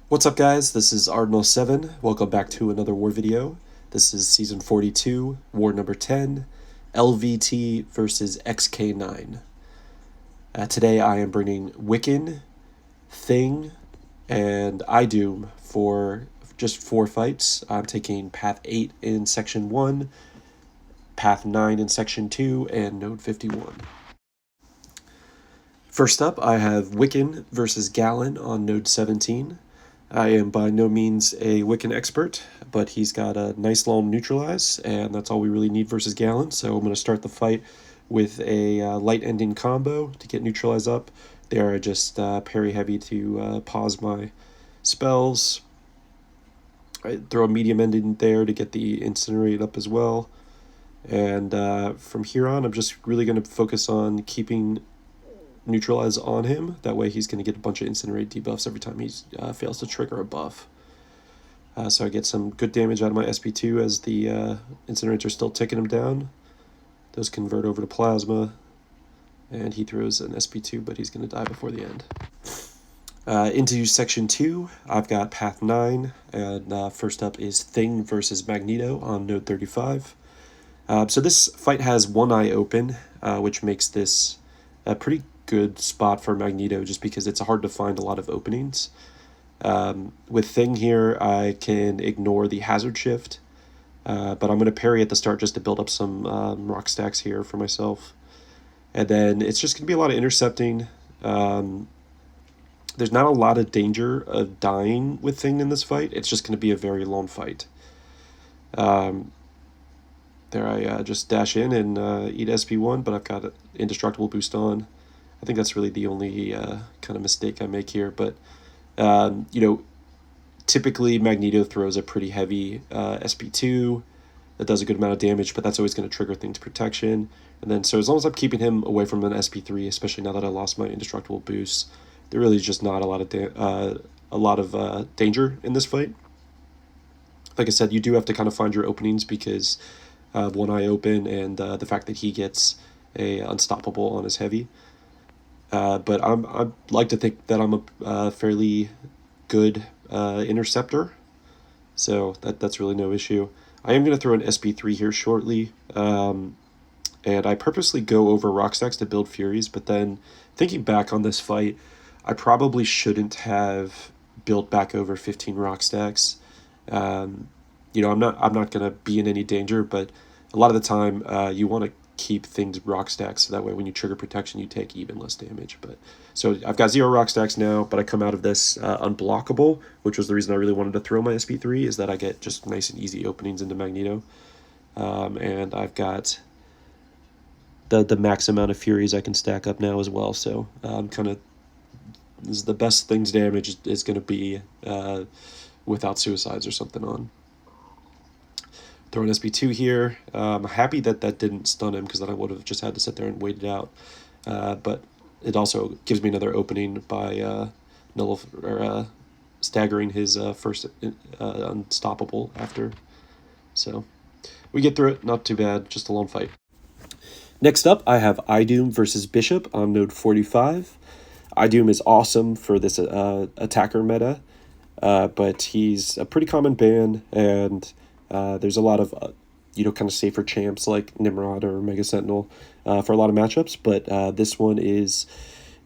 What's up, guys? This is Ardinal7. Welcome back to another war video. This is season 42, war number 10, LVT versus XK9. Today I am bringing Wiccan, Thing, and iDoom for just 4 fights. I'm taking Path 8 in Section 1, Path 9 in Section 2, and Node 51. First up, I have Wiccan versus Galan on Node 17. I am by no means a Wiccan expert, but he's got a nice long neutralize, and that's all we really need versus Galan. So I'm going to start the fight with a light ending combo to get neutralize up. There I just parry heavy to pause my spells. I throw a medium ending there to get the incinerate up as well. And from here on, I'm just really going to focus on keeping neutralize on him. That way he's going to get a bunch of incinerate debuffs every time he fails to trigger a buff. So I get some good damage out of my SP2 as the incinerates are still ticking him down. Those convert over to plasma, and he throws an SP2, but he's going to die before the end. Into Section 2, I've got Path 9, and first up is Thing versus Magneto on Node 35. So this fight has one eye open, which makes this a pretty good spot for Magneto just because it's hard to find a lot of openings. With Thing here, I can ignore the hazard shift, but I'm going to parry at the start just to build up some rock stacks here for myself. And then it's just going to be a lot of intercepting. There's not a lot of danger of dying with Thing in this fight. It's just going to be a very long fight. There I just dash in and eat SP1, but I've got an indestructible boost on. I think that's really the only kind of mistake I make here. But, typically Magneto throws a pretty heavy SP2 that does a good amount of damage, but that's always going to trigger Thing's protection. And then, so as long as I'm keeping him away from an SP3, especially now that I lost my indestructible boost, there really is just not a lot of danger in this fight. Like I said, you do have to kind of find your openings because one eye open and the fact that he gets a unstoppable on his heavy. But I like to think that I'm a fairly good interceptor, so that's really no issue. I am going to throw an SP3 here shortly, and I purposely go over rock stacks to build Furies, but then thinking back on this fight, I probably shouldn't have built back over 15 rock stacks. I'm not going to be in any danger, but a lot of the time you want to keep Things rock stacks so that way when you trigger protection you take even less damage. But so I've got 0 rock stacks now, but I come out of this unblockable, which was the reason I really wanted to throw my SP3, is that I get just nice and easy openings into Magneto. And I've got the max amount of Furies I can stack up now as well, so this is the best Thing's damage is going to be without suicides or something on. Throw an SP2 here. I'm happy that didn't stun him, because then I would have just had to sit there and wait it out. But it also gives me another opening by staggering his first unstoppable after. So we get through it. Not too bad. Just a long fight. Next up, I have iDoom versus Bishop on Node 45. iDoom is awesome for this attacker meta, but he's a pretty common ban, and there's a lot of, kind of safer champs like Nimrod or Mega Sentinel for a lot of matchups, but this one is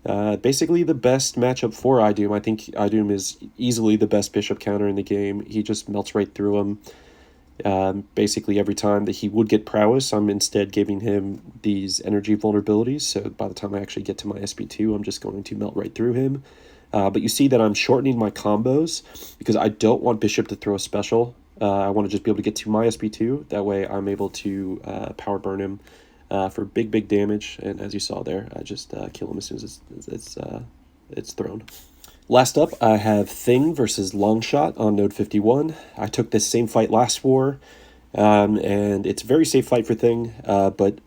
basically the best matchup for iDoom. I think iDoom is easily the best Bishop counter in the game. He just melts right through him. Basically every time that he would get prowess, I'm instead giving him these energy vulnerabilities, so by the time I actually get to my SP2, I'm just going to melt right through him. But you see that I'm shortening my combos because I don't want Bishop to throw a special. I want to just be able to get to my SP2. That way I'm able to power burn him for big damage. And as you saw there, I just kill him as soon as it's thrown. Last up, I have Thing versus Longshot on Node 51. I took this same fight last war, and it's a very safe fight for Thing, but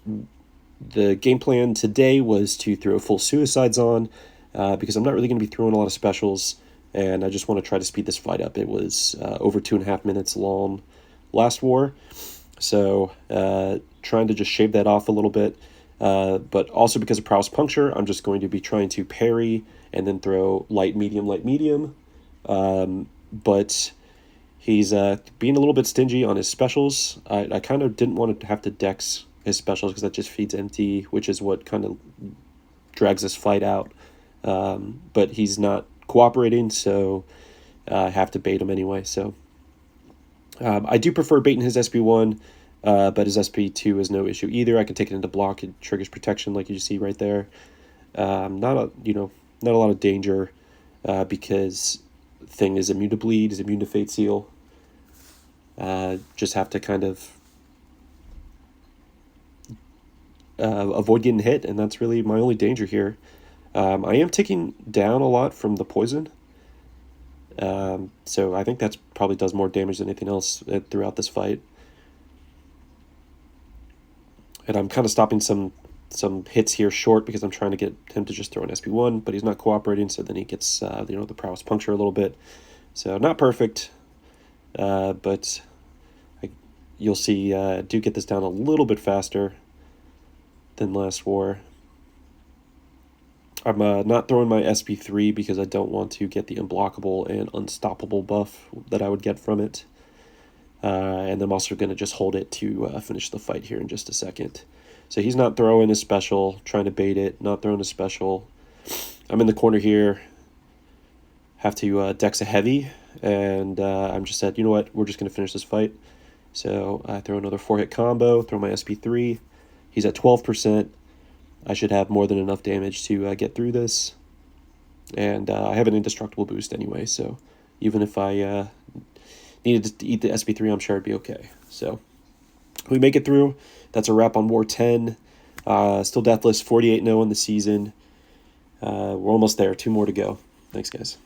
the game plan today was to throw full suicides on, because I'm not really going to be throwing a lot of specials, and I just want to try to speed this fight up. It was over 2.5 minutes long last war, so trying to just shave that off a little bit, but also because of prowess puncture, I'm just going to be trying to parry and then throw light, medium, But he's being a little bit stingy on his specials. I kind of didn't want to have to dex his specials because that just feeds empty, which is what kind of drags this fight out. But he's not cooperating, so I have to bait him anyway. So I do prefer baiting his SP1, but his SP2 is no issue either. I can take it into block. It triggers protection, like you see right there. Not a lot of danger because Thing is immune to bleed, is immune to Fate Seal. Just have to kind of avoid getting hit, and that's really my only danger here. I am taking down a lot from the poison, so I think that's probably does more damage than anything else throughout this fight. And I'm kind of stopping some hits here short because I'm trying to get him to just throw an SP1, but he's not cooperating, so then he gets the prowess puncture a little bit. So not perfect, but you'll see I do get this down a little bit faster than last war. I'm not throwing my SP3 because I don't want to get the unblockable and unstoppable buff that I would get from it. And I'm also going to just hold it to finish the fight here in just a second. So he's not throwing his special, trying to bait it, not throwing his special. I'm in the corner here, have to dex a heavy, and I'm just said, you know what, we're just going to finish this fight. So I throw another 4-hit combo, throw my SP3. He's at 12%. I should have more than enough damage to get through this. And I have an indestructible boost anyway, so even if I needed to eat the SP3, I'm sure I'd be okay. So we make it through. That's a wrap on War 10. Still deathless, 48-0 in the season. We're almost there. 2 more to go. Thanks, guys.